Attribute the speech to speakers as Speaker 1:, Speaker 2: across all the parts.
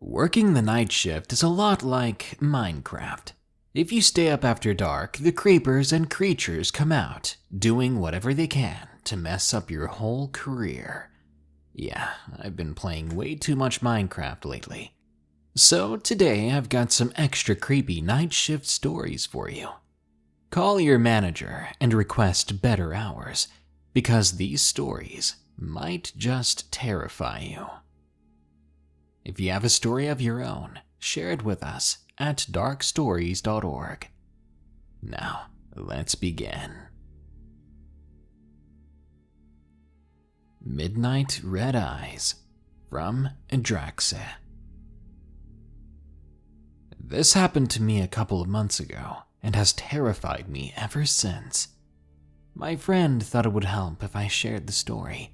Speaker 1: Working the night shift is a lot like Minecraft. If you stay up after dark, the creepers and creatures come out, doing whatever they can to mess up your whole career. Yeah, I've been playing way too much Minecraft lately. So today I've got some extra creepy night shift stories for you. Call your manager and request better hours, because these stories might just terrify you. If you have a story of your own, share it with us at darkstories.org. Now, let's begin. Midnight Red Eyes from Adraxse. This happened to me a couple of months ago and has terrified me ever since. My friend thought it would help if I shared the story.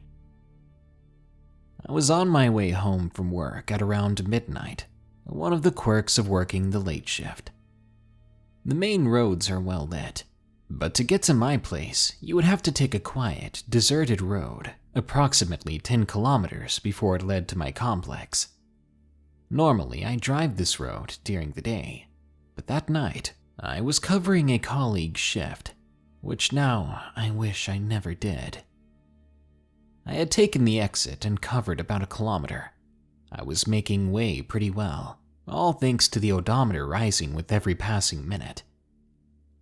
Speaker 1: I was on my way home from work at around midnight, one of the quirks of working the late shift. The main roads are well lit, but to get to my place, you would have to take a quiet, deserted road, approximately 10 kilometers before it led to my complex. Normally, I drive this road during the day, but that night, I was covering a colleague's shift, which now I wish I never did. I had taken the exit and covered about a kilometer. I was making way pretty well, all thanks to the odometer rising with every passing minute,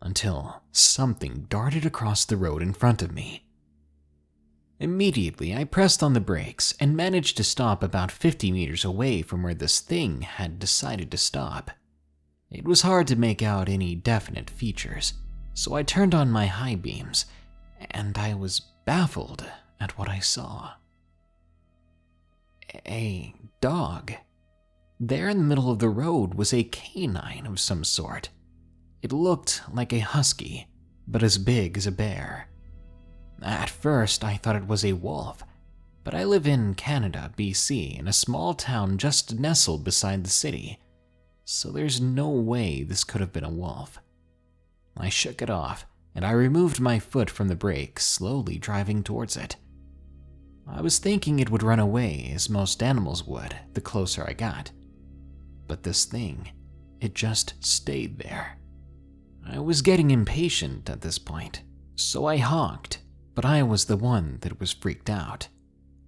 Speaker 1: until something darted across the road in front of me. Immediately, I pressed on the brakes and managed to stop about 50 meters away from where this thing had decided to stop. It was hard to make out any definite features, so I turned on my high beams, and I was baffled at what I saw. A dog. There in the middle of the road was a canine of some sort. It looked like a husky, but as big as a bear. At first, I thought it was a wolf, but I live in Canada, BC, in a small town just nestled beside the city, so there's no way this could have been a wolf. I shook it off, and I removed my foot from the brake, slowly driving towards it. I was thinking it would run away, as most animals would, the closer I got. But this thing, it just stayed there. I was getting impatient at this point, so I honked, but I was the one that was freaked out,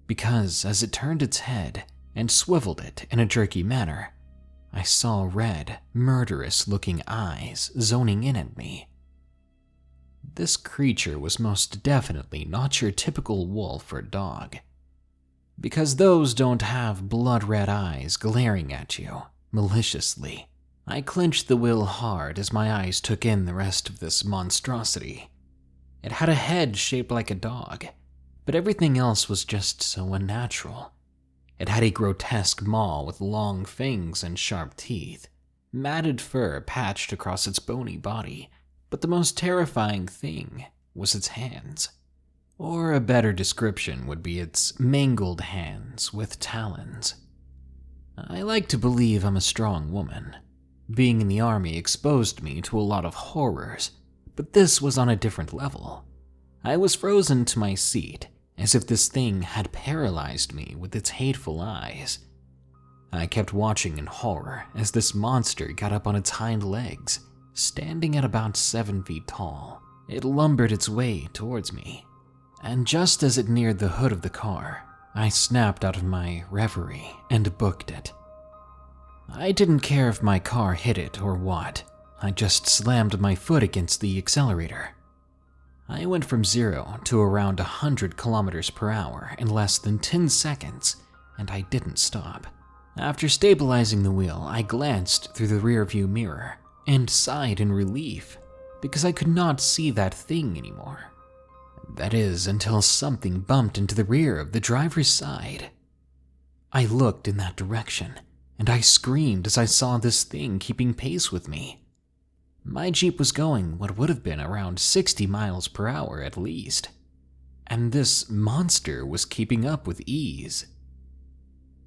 Speaker 1: because as it turned its head and swiveled it in a jerky manner, I saw red, murderous-looking eyes zoning in at me. This creature was most definitely not your typical wolf or dog, because those don't have blood-red eyes glaring at you maliciously. I clenched the wheel hard as my eyes took in the rest of this monstrosity. It had a head shaped like a dog, but everything else was just so unnatural. It had a grotesque maw with long fangs and sharp teeth, matted fur patched across its bony body, but the most terrifying thing was its hands. Or a better description would be its mangled hands with talons. I like to believe I'm a strong woman. Being in the army exposed me to a lot of horrors, but this was on a different level. I was frozen to my seat, as if this thing had paralyzed me with its hateful eyes. I kept watching in horror as this monster got up on its hind legs. Standing at about 7 feet tall, it lumbered its way towards me, and just as it neared the hood of the car, I snapped out of my reverie and booked it. I didn't care if my car hit it or what, I just slammed my foot against the accelerator. I went from 0 to around 100 kilometers per hour in less than 10 seconds, and I didn't stop. After stabilizing the wheel, I glanced through the rearview mirror and sighed in relief, because I could not see that thing anymore. That is, until something bumped into the rear of the driver's side. I looked in that direction, and I screamed as I saw this thing keeping pace with me. My Jeep was going what would have been around 60 miles per hour at least, and this monster was keeping up with ease.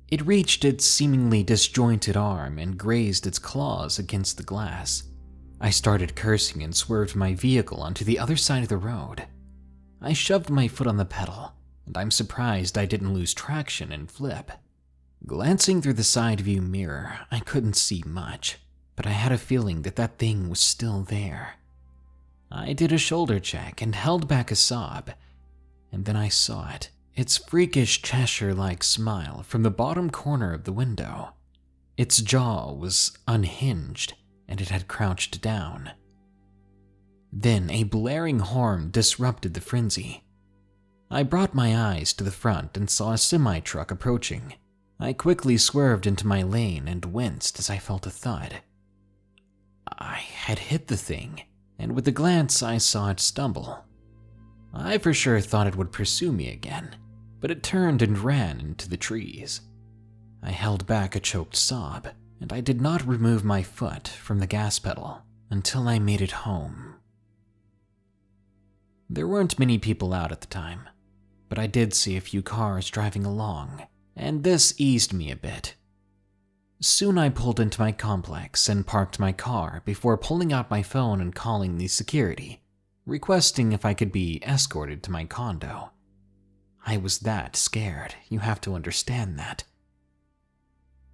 Speaker 1: It reached its seemingly disjointed arm and grazed its claws against the glass. I started cursing and swerved my vehicle onto the other side of the road. I shoved my foot on the pedal, and I'm surprised I didn't lose traction and flip. Glancing through the side view mirror, I couldn't see much, but I had a feeling that that thing was still there. I did a shoulder check and held back a sob, and then I saw it. Its freakish Cheshire-like smile from the bottom corner of the window. Its jaw was unhinged, and it had crouched down. Then a blaring horn disrupted the frenzy. I brought my eyes to the front and saw a semi-truck approaching. I quickly swerved into my lane and winced as I felt a thud. I had hit the thing, and with a glance I saw it stumble. I for sure thought it would pursue me again, but it turned and ran into the trees. I held back a choked sob, and I did not remove my foot from the gas pedal until I made it home. There weren't many people out at the time, but I did see a few cars driving along, and this eased me a bit. Soon I pulled into my complex and parked my car before pulling out my phone and calling the security, requesting if I could be escorted to my condo. I was that scared, you have to understand that.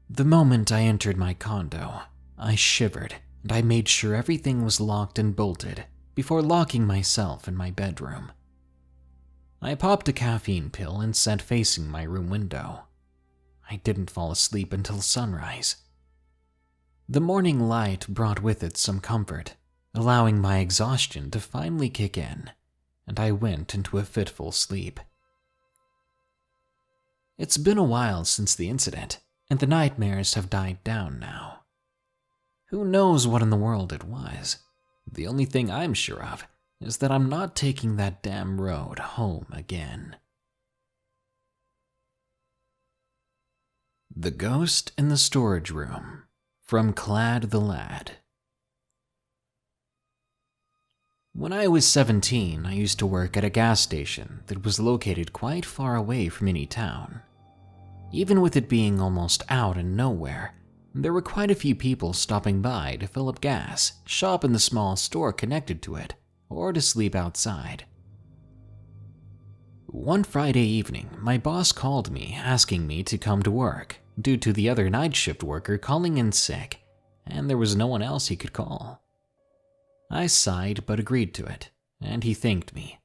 Speaker 1: The moment I entered my condo, I shivered and I made sure everything was locked and bolted before locking myself in my bedroom. I popped a caffeine pill and sat facing my room window. I didn't fall asleep until sunrise. The morning light brought with it some comfort, allowing my exhaustion to finally kick in, and I went into a fitful sleep. It's been a while since the incident, and the nightmares have died down now. Who knows what in the world it was? The only thing I'm sure of is that I'm not taking that damn road home again. The Ghost in the Storage Room, from CladTheLad. When I was 17, I used to work at a gas station that was located quite far away from any town. Even with it being almost out in nowhere, there were quite a few people stopping by to fill up gas, shop in the small store connected to it, or to sleep outside. One Friday evening, my boss called me asking me to come to work due to the other night shift worker calling in sick, and there was no one else he could call. I sighed but agreed to it, and he thanked me.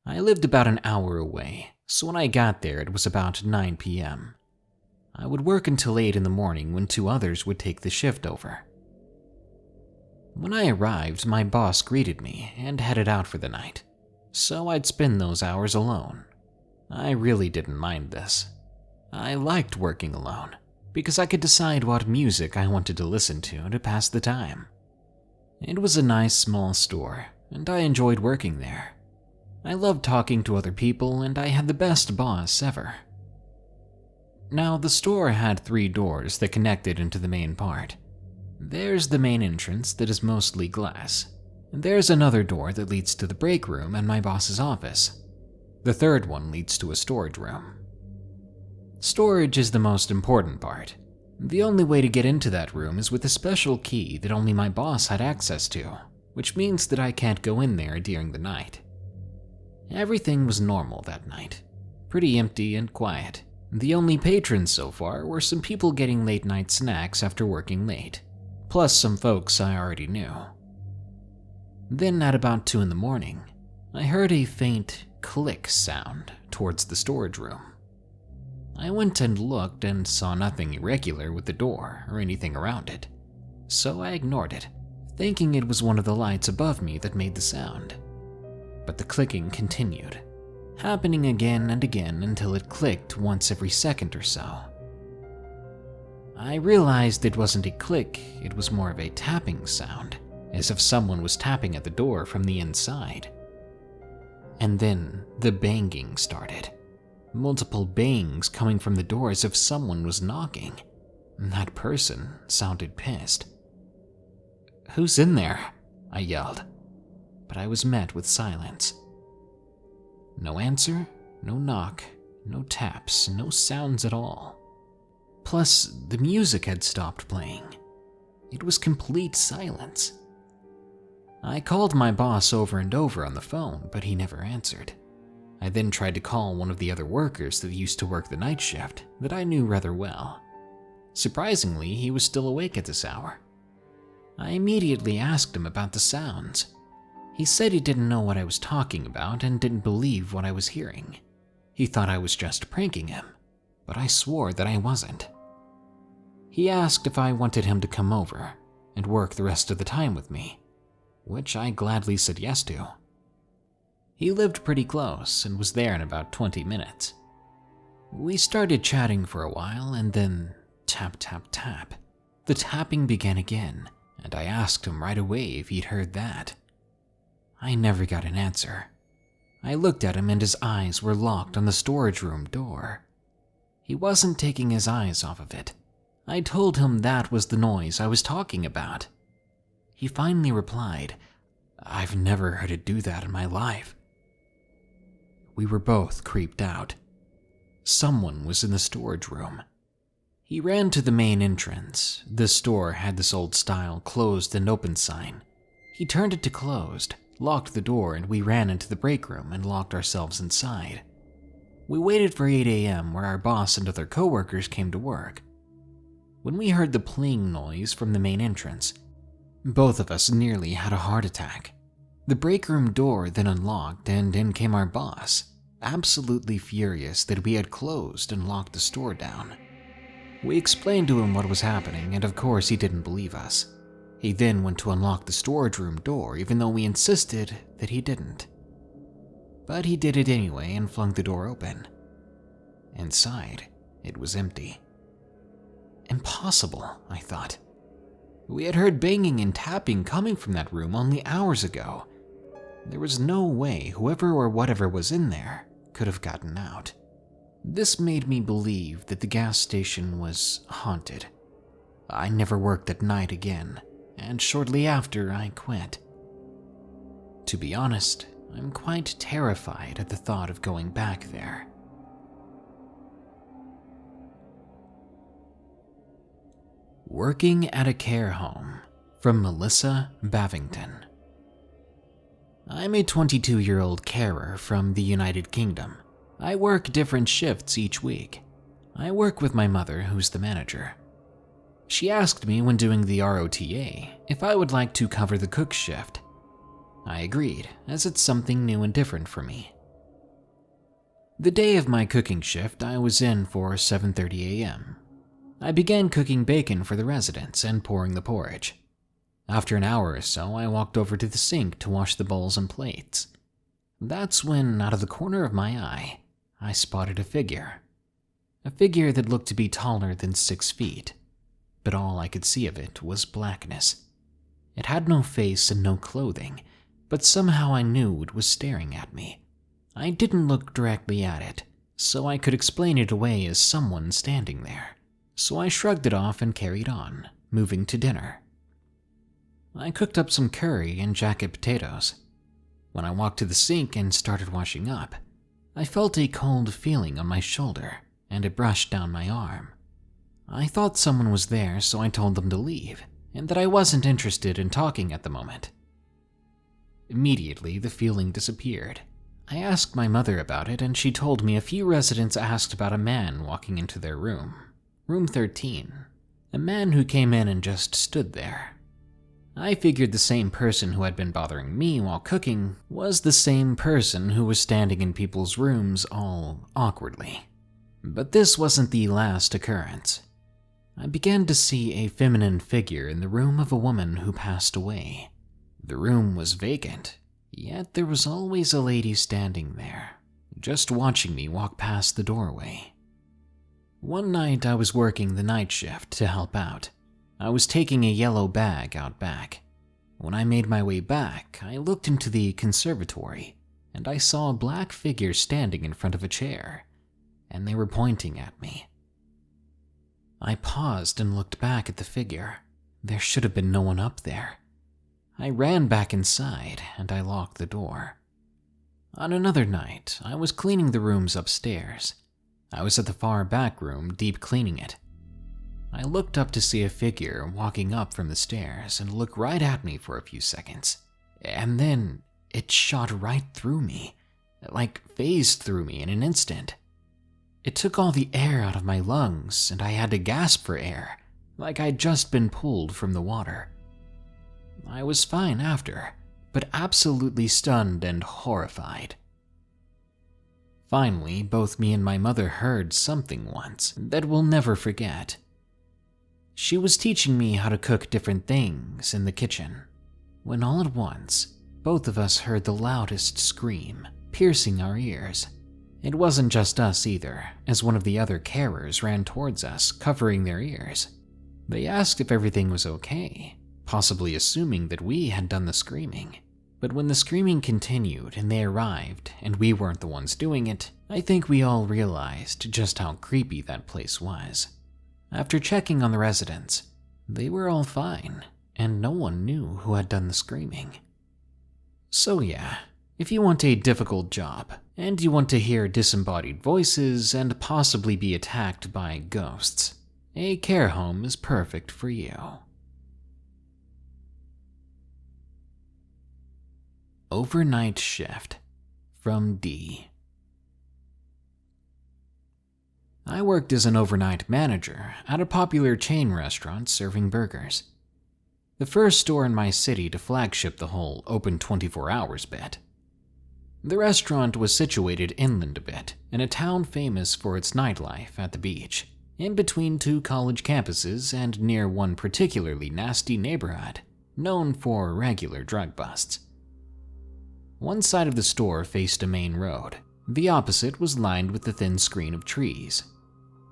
Speaker 1: I lived about an hour away, so when I got there it was about 9 p.m. I would work until 8 in the morning when 2 others would take the shift over. When I arrived, my boss greeted me and headed out for the night, so I'd spend those hours alone. I really didn't mind this. I liked working alone, because I could decide what music I wanted to listen to pass the time. It was a nice small store, and I enjoyed working there. I loved talking to other people, and I had the best boss ever. Now, the store had 3 doors that connected into the main part. There's the main entrance that is mostly glass, and there's another door that leads to the break room and my boss's office. The third one leads to a storage room. Storage is the most important part. The only way to get into that room is with a special key that only my boss had access to, which means that I can't go in there during the night. Everything was normal that night, pretty empty and quiet. The only patrons so far were some people getting late night snacks after working late, plus some folks I already knew. Then at about 2 in the morning, I heard a faint click sound towards the storage room. I went and looked and saw nothing irregular with the door or anything around it, so I ignored it, thinking it was one of the lights above me that made the sound. But the clicking continued, happening again and again until it clicked once every second or so. I realized it wasn't a click, it was more of a tapping sound, as if someone was tapping at the door from the inside. And then the banging started. Multiple bangs coming from the door as if someone was knocking. That person sounded pissed. "Who's in there?" I yelled, but I was met with silence. No answer, no knock, no taps, no sounds at all. Plus, the music had stopped playing. It was complete silence. I called my boss over and over on the phone, but he never answered. I then tried to call one of the other workers that used to work the night shift that I knew rather well. Surprisingly, he was still awake at this hour. I immediately asked him about the sounds. He said he didn't know what I was talking about and didn't believe what I was hearing. He thought I was just pranking him, but I swore that I wasn't. He asked if I wanted him to come over and work the rest of the time with me, which I gladly said yes to. He lived pretty close and was there in about 20 minutes. We started chatting for a while and then tap, tap, tap. The tapping began again, and I asked him right away if he'd heard that. I never got an answer. I looked at him and his eyes were locked on the storage room door. He wasn't taking his eyes off of it. I told him that was the noise I was talking about. He finally replied, "I've never heard it do that in my life." We were both creeped out. Someone was in the storage room. He ran to the main entrance. The store had this old-style closed and open sign. He turned it to closed, locked the door, and we ran into the break room and locked ourselves inside. We waited for 8 a.m. where our boss and other coworkers came to work. When we heard the pling noise from the main entrance, both of us nearly had a heart attack. The break room door then unlocked and in came our boss, absolutely furious that we had closed and locked the store down. We explained to him what was happening, and of course he didn't believe us. He then went to unlock the storage room door even though we insisted that he didn't. But he did it anyway and flung the door open. Inside, it was empty. Impossible, I thought. We had heard banging and tapping coming from that room only hours ago. There was no way whoever or whatever was in there could have gotten out. This made me believe that the gas station was haunted. I never worked at night again, and shortly after I quit. To be honest, I'm quite terrified at the thought of going back there. Working at a care home, from Mellissa, Bavington. I'm a 22-year-old carer from the United Kingdom. I work different shifts each week. I work with my mother, who's the manager. She asked me when doing the ROTA if I would like to cover the cook shift. I agreed, as it's something new and different for me. The day of my cooking shift, I was in for 7:30 a.m. I began cooking bacon for the residents and pouring the porridge. After an hour or so, I walked over to the sink to wash the bowls and plates. That's when, out of the corner of my eye, I spotted a figure. A figure that looked to be taller than 6 feet, but all I could see of it was blackness. It had no face and no clothing, but somehow I knew it was staring at me. I didn't look directly at it, so I could explain it away as someone standing there. So I shrugged it off and carried on, moving to dinner. I cooked up some curry and jacket potatoes. When I walked to the sink and started washing up, I felt a cold feeling on my shoulder, and it brushed down my arm. I thought someone was there, so I told them to leave, and that I wasn't interested in talking at the moment. Immediately, the feeling disappeared. I asked my mother about it, and she told me a few residents asked about a man walking into their room, room 13, a man who came in and just stood there. I figured the same person who had been bothering me while cooking was the same person who was standing in people's rooms all awkwardly. But this wasn't the last occurrence. I began to see a feminine figure in the room of a woman who passed away. The room was vacant, yet there was always a lady standing there, just watching me walk past the doorway. One night I was working the night shift to help out. I was taking a yellow bag out back. When I made my way back, I looked into the conservatory, and I saw a black figure standing in front of a chair, and they were pointing at me. I paused and looked back at the figure. There should have been no one up there. I ran back inside, and I locked the door. On another night, I was cleaning the rooms upstairs. I was at the far back room, deep cleaning it. I looked up to see a figure walking up from the stairs and look right at me for a few seconds. And then it shot right through me, like phased through me in an instant. It took all the air out of my lungs, and I had to gasp for air, like I'd just been pulled from the water. I was fine after, but absolutely stunned and horrified. Finally, both me and my mother heard something once that we'll never forget. She was teaching me how to cook different things in the kitchen, when all at once, both of us heard the loudest scream, piercing our ears. It wasn't just us either, as one of the other carers ran towards us, covering their ears. They asked if everything was okay, possibly assuming that we had done the screaming. But when the screaming continued and they arrived and we weren't the ones doing it, I think we all realized just how creepy that place was. After checking on the residents, they were all fine, and no one knew who had done the screaming. So yeah, if you want a difficult job, and you want to hear disembodied voices and possibly be attacked by ghosts, a care home is perfect for you. Overnight shift from D. I worked as an overnight manager at a popular chain restaurant serving burgers. The first store in my city to flagship the whole open 24 hours bit. The restaurant was situated inland a bit, in a town famous for its nightlife at the beach, in between two college campuses and near one particularly nasty neighborhood, known for regular drug busts. One side of the store faced a main road. The opposite was lined with a thin screen of trees.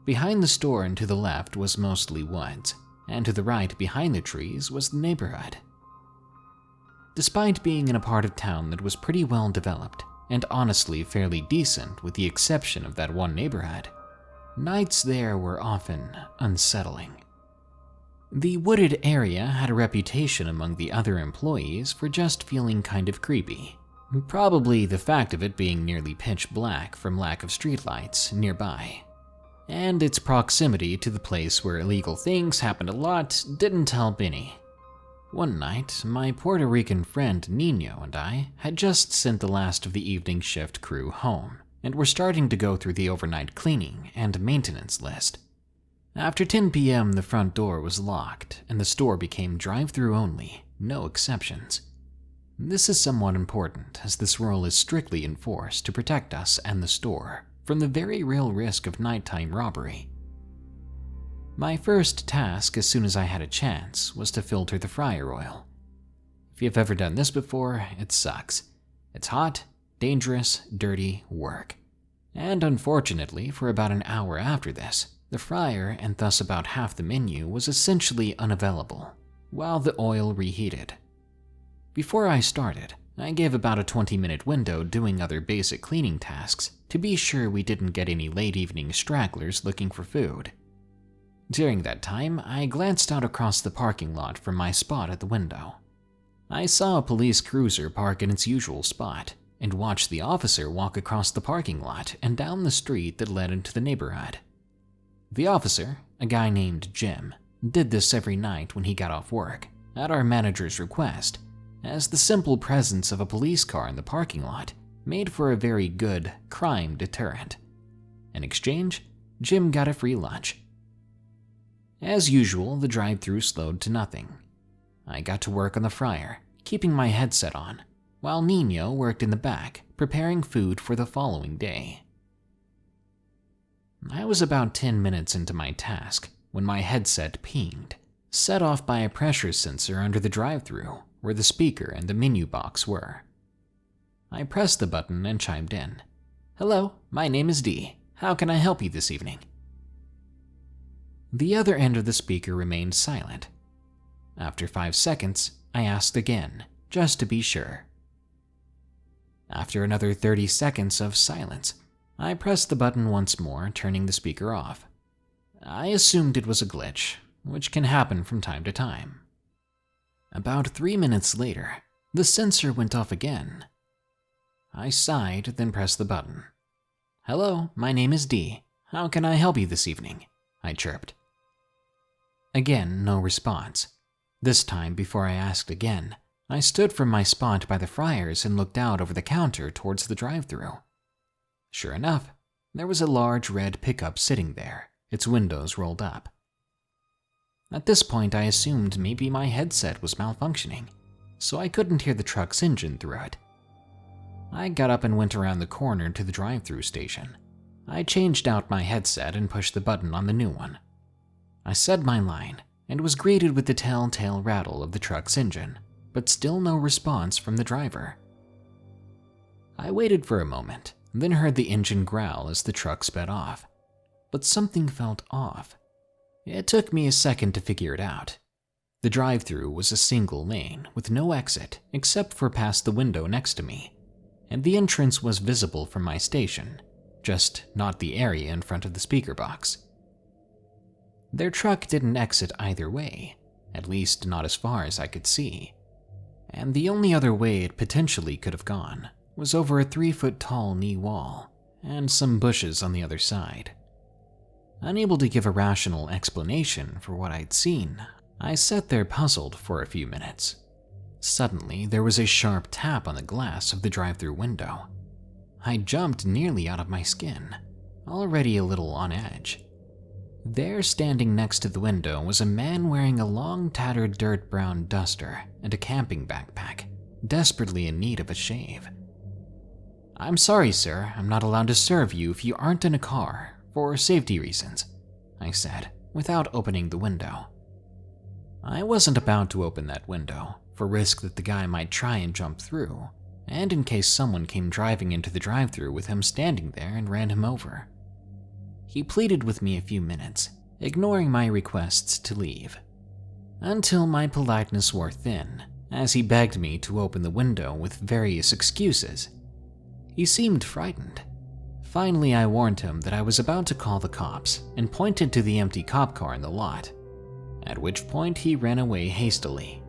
Speaker 1: Behind the store and to the left was mostly woods, and to the right behind the trees was the neighborhood. Despite being in a part of town that was pretty well developed, and honestly fairly decent with the exception of that one neighborhood, nights there were often unsettling. The wooded area had a reputation among the other employees for just feeling kind of creepy. Probably the fact of it being nearly pitch black from lack of streetlights nearby. And its proximity to the place where illegal things happened a lot didn't help any. One night, my Puerto Rican friend Nino and I had just sent the last of the evening shift crew home, and were starting to go through the overnight cleaning and maintenance list. After 10 p.m., the front door was locked, and the store became drive-through only, no exceptions. This is somewhat important, as this rule is strictly enforced to protect us and the store from the very real risk of nighttime robbery. My first task, as soon as I had a chance, was to filter the fryer oil. If you've ever done this before, it sucks. It's hot, dangerous, dirty work. And unfortunately, for about an hour after this, the fryer, and thus about half the menu, was essentially unavailable, while the oil reheated. Before I started, I gave about a 20-minute window doing other basic cleaning tasks to be sure we didn't get any late evening stragglers looking for food. During that time, I glanced out across the parking lot from my spot at the window. I saw a police cruiser park in its usual spot, and watched the officer walk across the parking lot and down the street that led into the neighborhood. The officer, a guy named Jim, did this every night when he got off work, at our manager's request, as the simple presence of a police car in the parking lot made for a very good crime deterrent. In exchange, Jim got a free lunch. As usual, the drive-thru slowed to nothing. I got to work on the fryer, keeping my headset on, while Nino worked in the back, preparing food for the following day. I was about 10 minutes into my task when my headset pinged, set off by a pressure sensor under the drive-thru where the speaker and the menu box were. I pressed the button and chimed in. "Hello, my name is Dee. How can I help you this evening?" The other end of the speaker remained silent. After 5 seconds, I asked again, just to be sure. After another 30 seconds of silence, I pressed the button once more, turning the speaker off. I assumed it was a glitch, which can happen from time to time. About 3 minutes later, the sensor went off again. I sighed, then pressed the button. "Hello, my name is Dee. How can I help you this evening?" I chirped. Again, no response. This time, before I asked again, I stood from my spot by the fryers and looked out over the counter towards the drive-thru. Sure enough, there was a large red pickup sitting there, its windows rolled up. At this point, I assumed maybe my headset was malfunctioning, so I couldn't hear the truck's engine through it. I got up and went around the corner to the drive-thru station. I changed out my headset and pushed the button on the new one. I said my line and was greeted with the telltale rattle of the truck's engine, but still no response from the driver. I waited for a moment, then heard the engine growl as the truck sped off, but something felt off. It took me a second to figure it out. The drive-thru was a single lane with no exit except for past the window next to me, and the entrance was visible from my station, just not the area in front of the speaker box. Their truck didn't exit either way, at least not as far as I could see, and the only other way it potentially could have gone was over a 3-foot-tall knee wall and some bushes on the other side. Unable to give a rational explanation for what I'd seen, I sat there puzzled for a few minutes. Suddenly, there was a sharp tap on the glass of the drive-thru window. I jumped nearly out of my skin, already a little on edge. There, standing next to the window, was a man wearing a long, tattered dirt brown duster and a camping backpack, desperately in need of a shave. "I'm sorry, sir, I'm not allowed to serve you if you aren't in a car, for safety reasons," I said, without opening the window. I wasn't about to open that window, for risk that the guy might try and jump through, and in case someone came driving into the drive-thru with him standing there and ran him over. He pleaded with me a few minutes, ignoring my requests to leave, until my politeness wore thin, as he begged me to open the window with various excuses. He seemed frightened. Finally, I warned him that I was about to call the cops and pointed to the empty cop car in the lot, at which point he ran away hastily.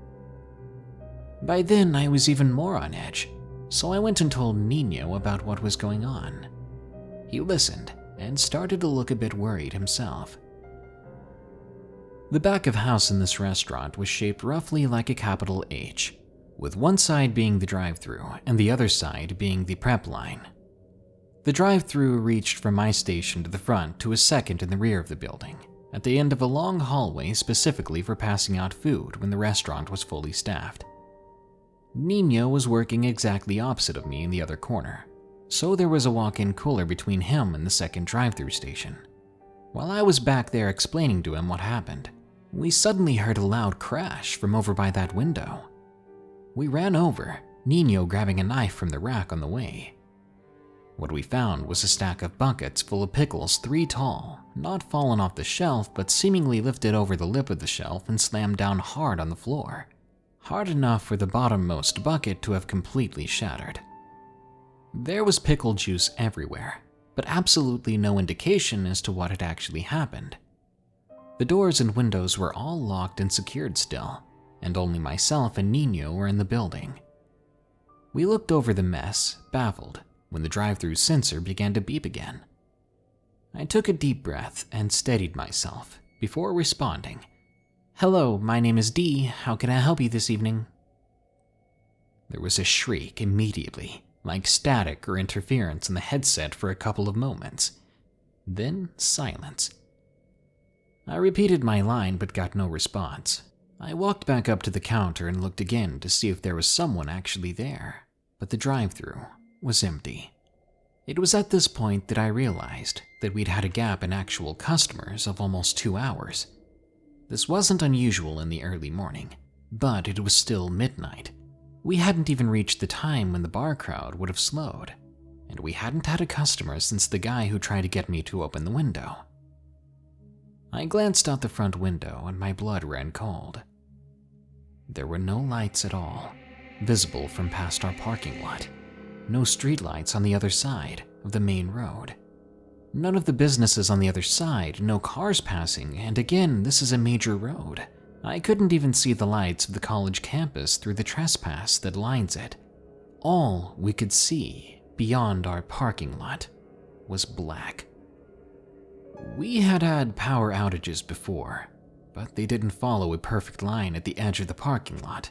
Speaker 1: By then, I was even more on edge, so I went and told Nino about what was going on. He listened and started to look a bit worried himself. The back of house in this restaurant was shaped roughly like a capital H, with one side being the drive-thru and the other side being the prep line. The drive-thru reached from my station to the front to a second in the rear of the building, at the end of a long hallway specifically for passing out food when the restaurant was fully staffed. Nino was working exactly opposite of me in the other corner, so there was a walk-in cooler between him and the second drive-thru station. While I was back there explaining to him what happened, we suddenly heard a loud crash from over by that window. We ran over, Nino grabbing a knife from the rack on the way. What we found was a stack of buckets full of pickles 3 tall, not fallen off the shelf but seemingly lifted over the lip of the shelf and slammed down hard on the floor, hard enough for the bottommost bucket to have completely shattered. There was pickle juice everywhere, but absolutely no indication as to what had actually happened. The doors and windows were all locked and secured still, and only myself and Nino were in the building. We looked over the mess, baffled, when the drive-thru sensor began to beep again. I took a deep breath and steadied myself before responding. "Hello, my name is Dee. How can I help you this evening?" There was a shriek immediately, like static or interference in the headset for a couple of moments. Then silence. I repeated my line but got no response. I walked back up to the counter and looked again to see if there was someone actually there, but the drive-thru was empty. It was at this point that I realized that we'd had a gap in actual customers of almost 2 hours. This wasn't unusual in the early morning, but it was still midnight. We hadn't even reached the time when the bar crowd would have slowed, and we hadn't had a customer since the guy who tried to get me to open the window. I glanced out the front window and my blood ran cold. There were no lights at all, visible from past our parking lot. No streetlights on the other side of the main road. None of the businesses on the other side, no cars passing, and again, this is a major road. I couldn't even see the lights of the college campus through the trespass that lines it. All we could see beyond our parking lot was black. We had had power outages before, but they didn't follow a perfect line at the edge of the parking lot.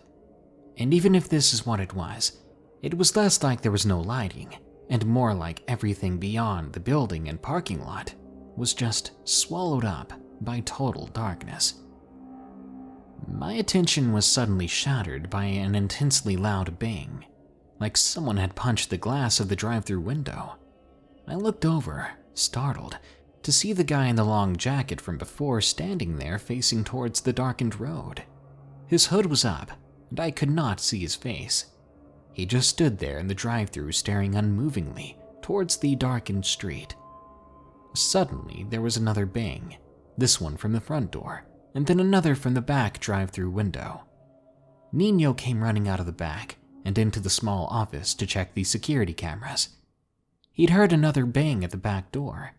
Speaker 1: And even if this is what it was less like there was no lighting, and more like everything beyond the building and parking lot was just swallowed up by total darkness. My attention was suddenly shattered by an intensely loud bang, like someone had punched the glass of the drive-thru window. I looked over, startled, to see the guy in the long jacket from before standing there facing towards the darkened road. His hood was up, and I could not see his face. He just stood there in the drive-thru staring unmovingly towards the darkened street. Suddenly, there was another bang, this one from the front door, and then another from the back drive-thru window. Nino came running out of the back and into the small office to check the security cameras. He'd heard another bang at the back door.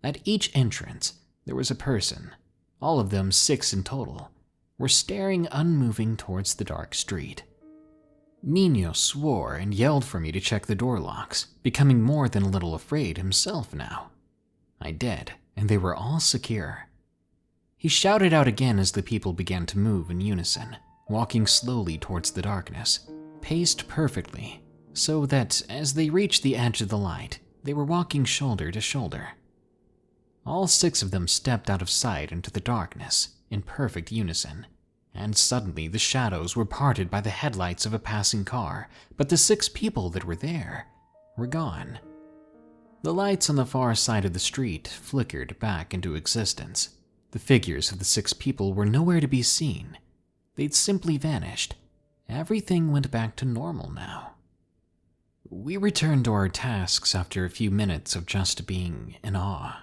Speaker 1: At each entrance, there was a person, all of them 6 in total, were staring unmoving towards the dark street. Nino swore and yelled for me to check the door locks, becoming more than a little afraid himself now. I did, and they were all secure. He shouted out again as the people began to move in unison, walking slowly towards the darkness, paced perfectly, so that as they reached the edge of the light, they were walking shoulder to shoulder. All 6 of them stepped out of sight into the darkness in perfect unison, and suddenly the shadows were parted by the headlights of a passing car, but the 6 people that were there were gone. The lights on the far side of the street flickered back into existence. The figures of the 6 people were nowhere to be seen. They'd simply vanished. Everything went back to normal now. We returned to our tasks after a few minutes of just being in awe.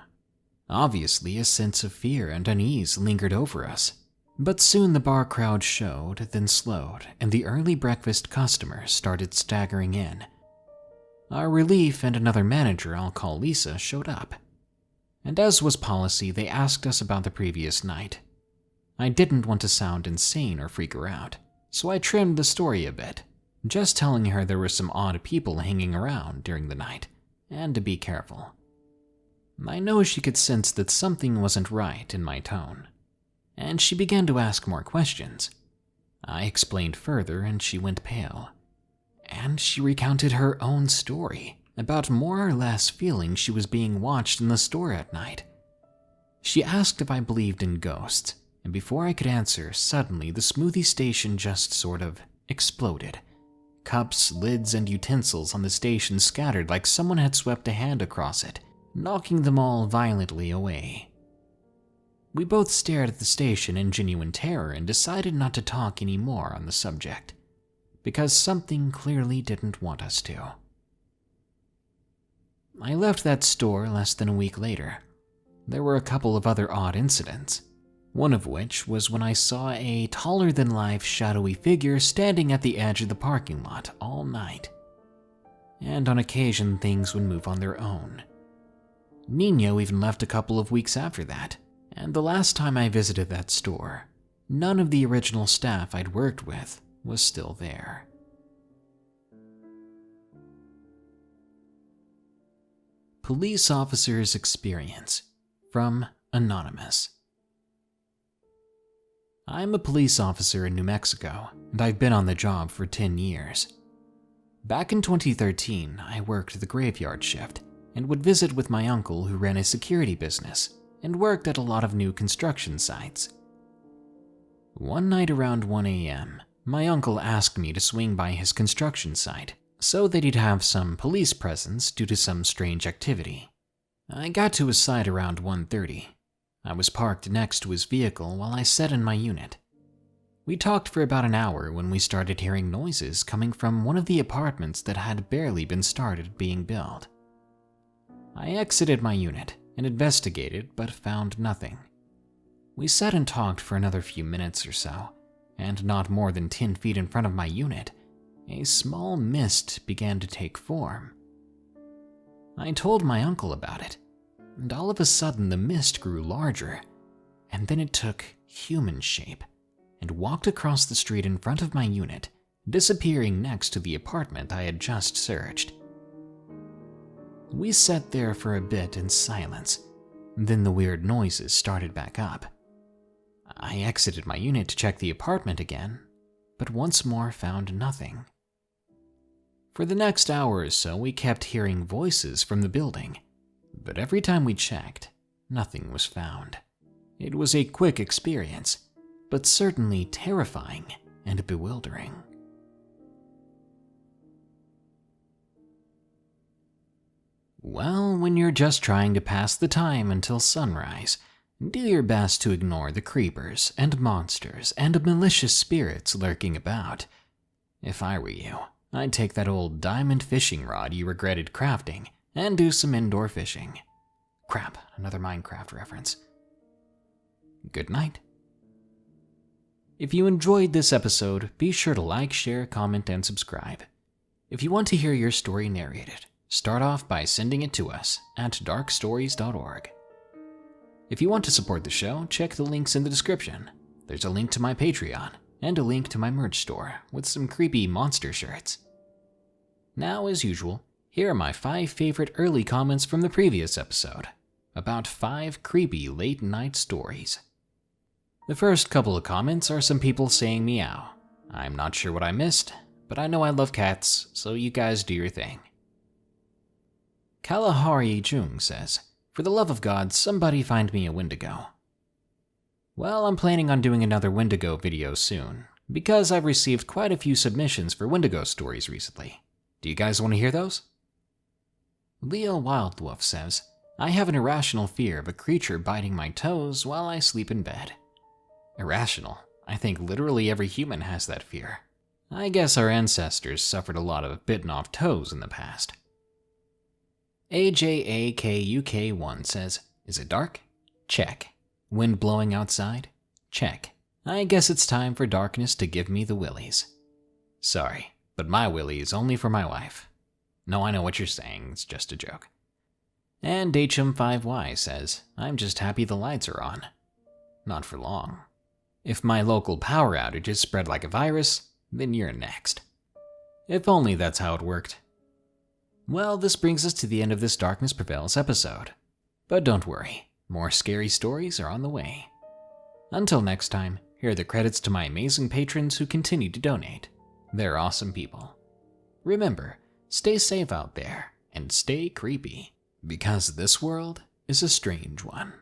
Speaker 1: Obviously, a sense of fear and unease lingered over us, but soon the bar crowd showed, then slowed, and the early breakfast customers started staggering in. Our relief and another manager I'll call Lisa showed up, and as was policy, they asked us about the previous night. I didn't want to sound insane or freak her out, so I trimmed the story a bit, just telling her there were some odd people hanging around during the night, and to be careful. I know she could sense that something wasn't right in my tone, and she began to ask more questions. I explained further and she went pale, and she recounted her own story about more or less feeling she was being watched in the store at night. She asked if I believed in ghosts, and before I could answer, suddenly the smoothie station just sort of exploded. Cups, lids, and utensils on the station scattered like someone had swept a hand across it, knocking them all violently away. We both stared at the station in genuine terror and decided not to talk any more on the subject, because something clearly didn't want us to. I left that store less than a week later. There were a couple of other odd incidents, one of which was when I saw a taller-than-life shadowy figure standing at the edge of the parking lot all night. And on occasion, things would move on their own. Nino even left a couple of weeks after that, and the last time I visited that store, none of the original staff I'd worked with was still there. Police Officer's Experience from Anonymous. I'm a police officer in New Mexico, and I've been on the job for 10 years. Back in 2013, I worked the graveyard shift and would visit with my uncle who ran a security business and worked at a lot of new construction sites. One night around 1 a.m., my uncle asked me to swing by his construction site so that he'd have some police presence due to some strange activity. I got to his site around 1:30. I was parked next to his vehicle while I sat in my unit. We talked for about an hour when we started hearing noises coming from one of the apartments that had barely been started being built. I exited my unit and investigated, but found nothing. We sat and talked for another few minutes or so, and not more than 10 feet in front of my unit, a small mist began to take form. I told my uncle about it, and all of a sudden the mist grew larger, and then it took human shape and walked across the street in front of my unit, disappearing next to the apartment I had just searched. We sat there for a bit in silence, then the weird noises started back up. I exited my unit to check the apartment again, but once more found nothing. For the next hour or so, we kept hearing voices from the building, but every time we checked, nothing was found. It was a quick experience, but certainly terrifying and bewildering. Well, when you're just trying to pass the time until sunrise, do your best to ignore the creepers and monsters and malicious spirits lurking about. If I were you, I'd take that old diamond fishing rod you regretted crafting and do some indoor fishing. Crap, another Minecraft reference. Good night. If you enjoyed this episode, be sure to like, share, comment, and subscribe. If you want to hear your story narrated, start off by sending it to us at darkstories.org. If you want to support the show, check the links in the description. There's a link to my Patreon and a link to my merch store with some creepy monster shirts. Now, as usual, here are my 5 favorite early comments from the previous episode about 5 creepy late-night stories. The first couple of comments are some people saying meow. I'm not sure what I missed, but I know I love cats, so you guys do your thing. Kalahari Jung says, "For the love of God, somebody find me a Wendigo." Well, I'm planning on doing another Wendigo video soon, because I've received quite a few submissions for Wendigo stories recently. Do you guys want to hear those? Leo Wildwolf says, "I have an irrational fear of a creature biting my toes while I sleep in bed." Irrational? I think literally every human has that fear. I guess our ancestors suffered a lot of bitten off toes in the past. AJAKUK1 says, "Is it dark? Check. Wind blowing outside? Check. I guess it's time for darkness to give me the willies." Sorry, but my willy is only for my wife. No, I know what you're saying, it's just a joke. And HM5Y says, "I'm just happy the lights are on." Not for long. If my local power outages spread like a virus, then you're next. If only that's how it worked. Well, this brings us to the end of this Darkness Prevails episode. But don't worry, more scary stories are on the way. Until next time, here are the credits to my amazing patrons who continue to donate. They're awesome people. Remember, stay safe out there and stay creepy, because this world is a strange one.